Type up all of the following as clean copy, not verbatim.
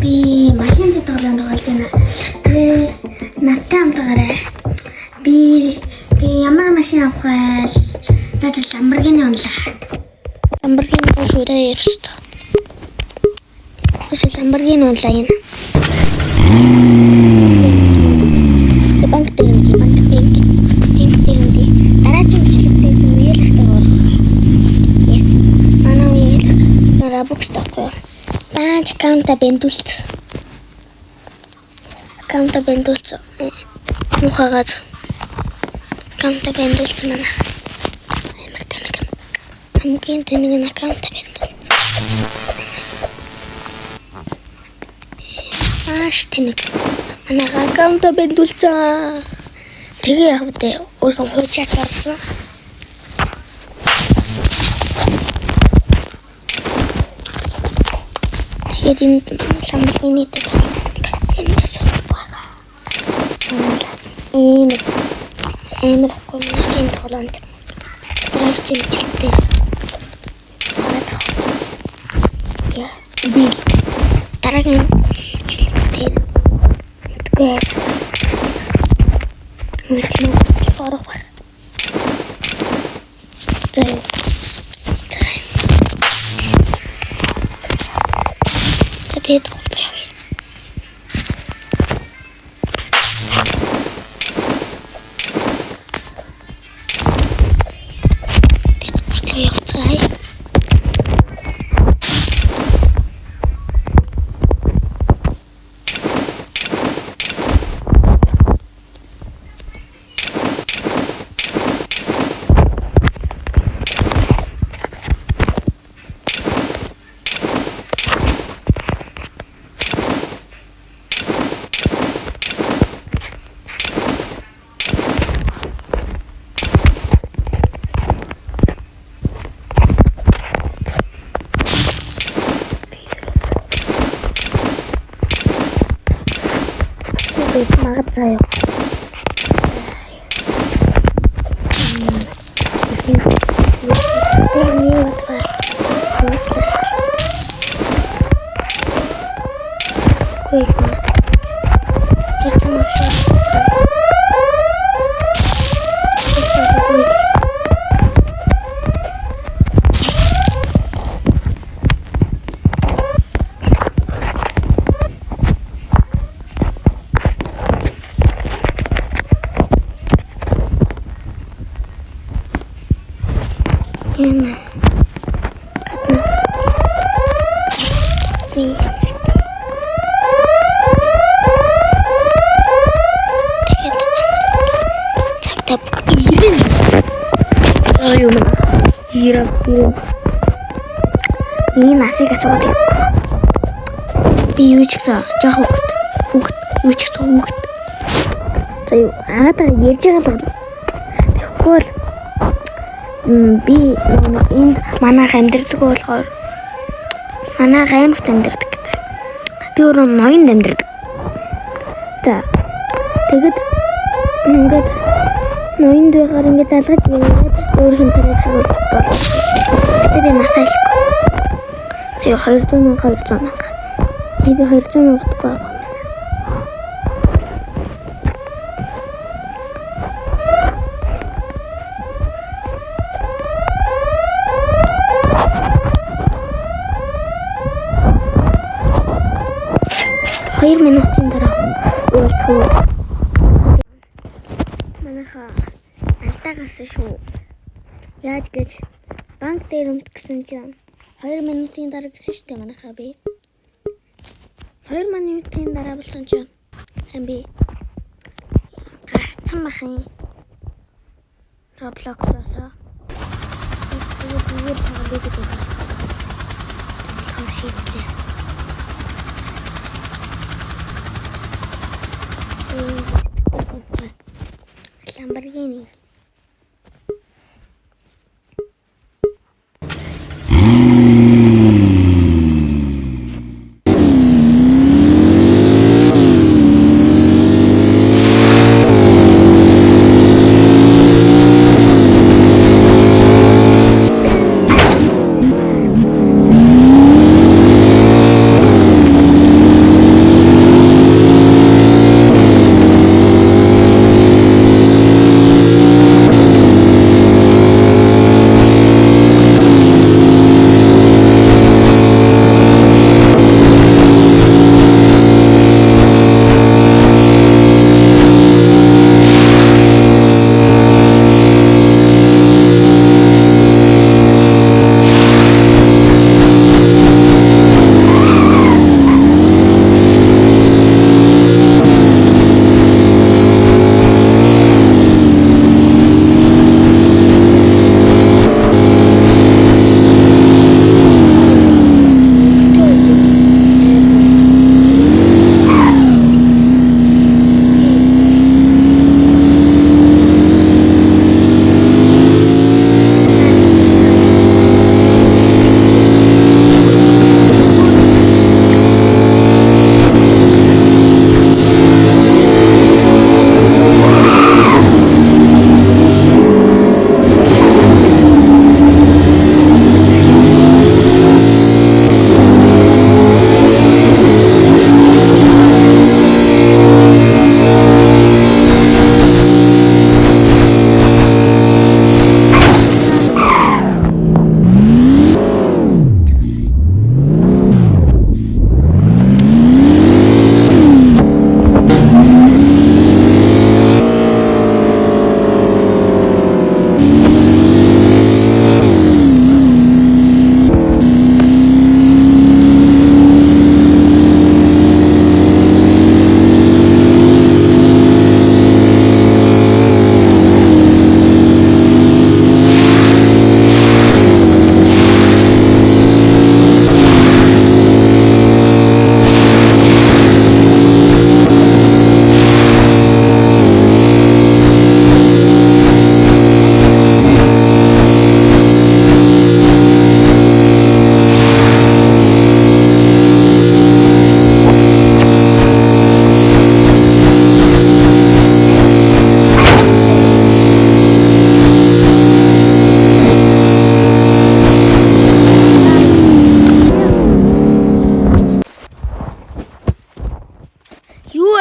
Би машин тоглоом тоглож байна. Тэгээ надтай хамтаарай. Би ямар машин авах вэ? Задал Lamborghini унлаа. Lamborghini шүрээ ерөөсөө. Lamborghini унлаа юм. Банк дээр дараагийн бичлэгтэй үеэлэхтэй орох. Yes. Манай үеэл Robux таахгүй. Баан аккаунта бэндүүлсэн. Мухагаад аккаунта бэндүүлсэн манай. Амар тэнэг. Хамгийн тэнэг аккаунта бэндүүлсэн. Маш тэнэг. Манай аккаунта бэндүүлсэн. Тэгээ яг үдэ өөргөн хуучаад гарсан. Тэгээд энэ Lamborghini дээр Эмэр коммуникийн тоглоомд драйвчин жилтэй. Я би дараагийн дээр тэгээ мэлчмээ орох баг. Тэгээд магад заяа. Ini nasi kasih dia. Biu ciksa jauh hukut. Tapi ada yang jangan tahu. Kol bi ini mana kamder tu kol. Mana kam kamder tu. Bi orang main kamder tu. Tak. Tegak main dua orang kita tak jadi orang kita tak boleh. Tapi nasi. Saya harus nak. Ini harus nak. Hayır minutin darah. Orta. Mana алтаагаас шүү. Яаж гэж банк дээр өмтгсөн чинь 2 минутын дараа гэсэн шүү дээ манайхаа би. 2 минутын дараа болсон чинь би гарцсан бахын Roblox-аас тэгээд тоглож байгаа. Хамшигтлээ. Lamborghini.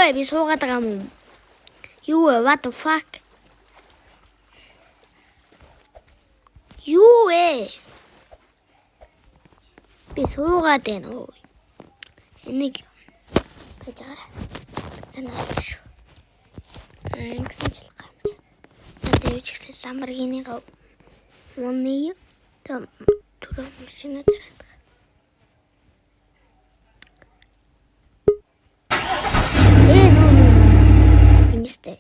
вэ? Би суугаад байгаа юм уу? Юу вэ? What the fuck? Юу вэ? Би суугаад байна уу? Энийг байж байгаа. Санаач. Ингэсэн жил гам. Тэгээд ч гэсэн Lamborghini гав. Моны том түрүү машина зараад. Инстэ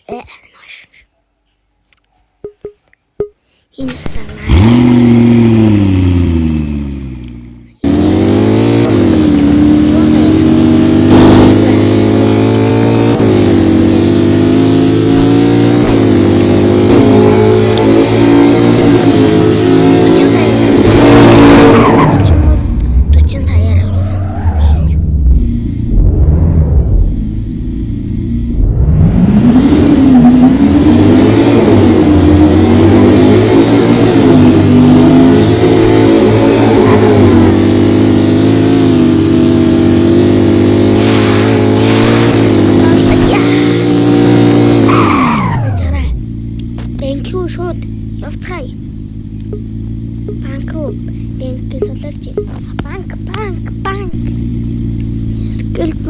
наш. Инстэ наш.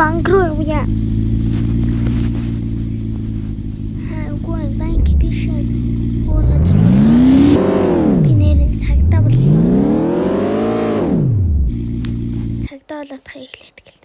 Банк руу я. Гуй банк биш. Уургаж байна. Би нэрээ цагдаа боллоо. Цагдаа болоод хэлээд гэл.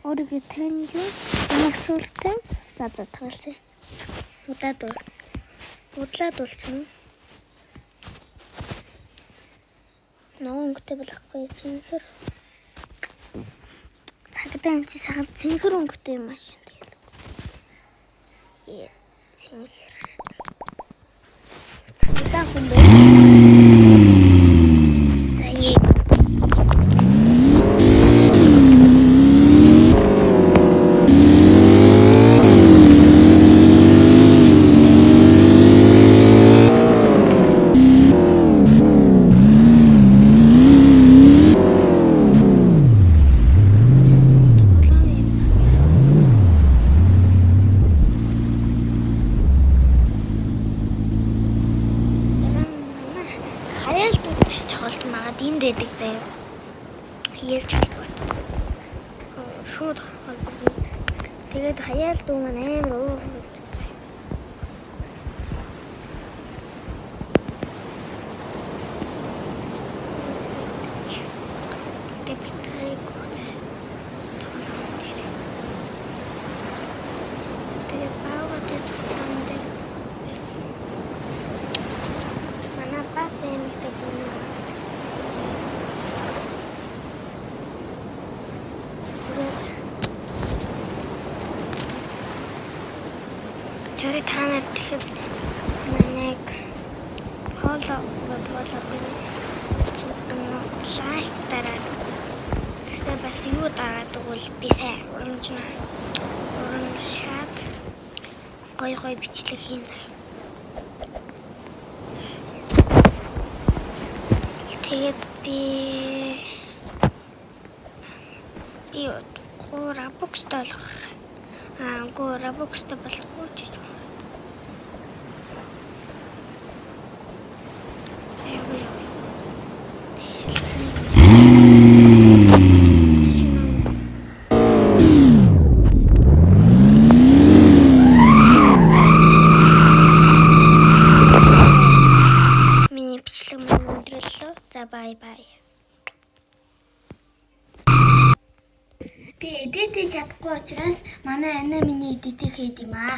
Өөрийгөө таньж асуултаа за тагалсан. Удлаад болчихно. Өнгөтэй болохгүй цэнхэр. Цагдаа энэ сайхан цэнхэр өнгөтэй машин тэгэл. Цэнхэр. Цагдаа хүн бэ? Энд дэдэг заяа. Хийлж чадвар. Шууд холбоо. Тэгээд хаяал дүү маань амар уур. Тэрийг та нар тэгэхээр нэг фоллоу лайк дараад тэгээд бас юу дараад тэгвэл би сайн урамшаад гой бичлэг хийн заяа. Тэгээд би Robux-тай болох Robux-тай болохгүй ч юм. Миний бичлэг өндөрлөө. За бай. Би эдит хийж чадахгүй учраас манай анаа миний эдитийг хийд юм аа.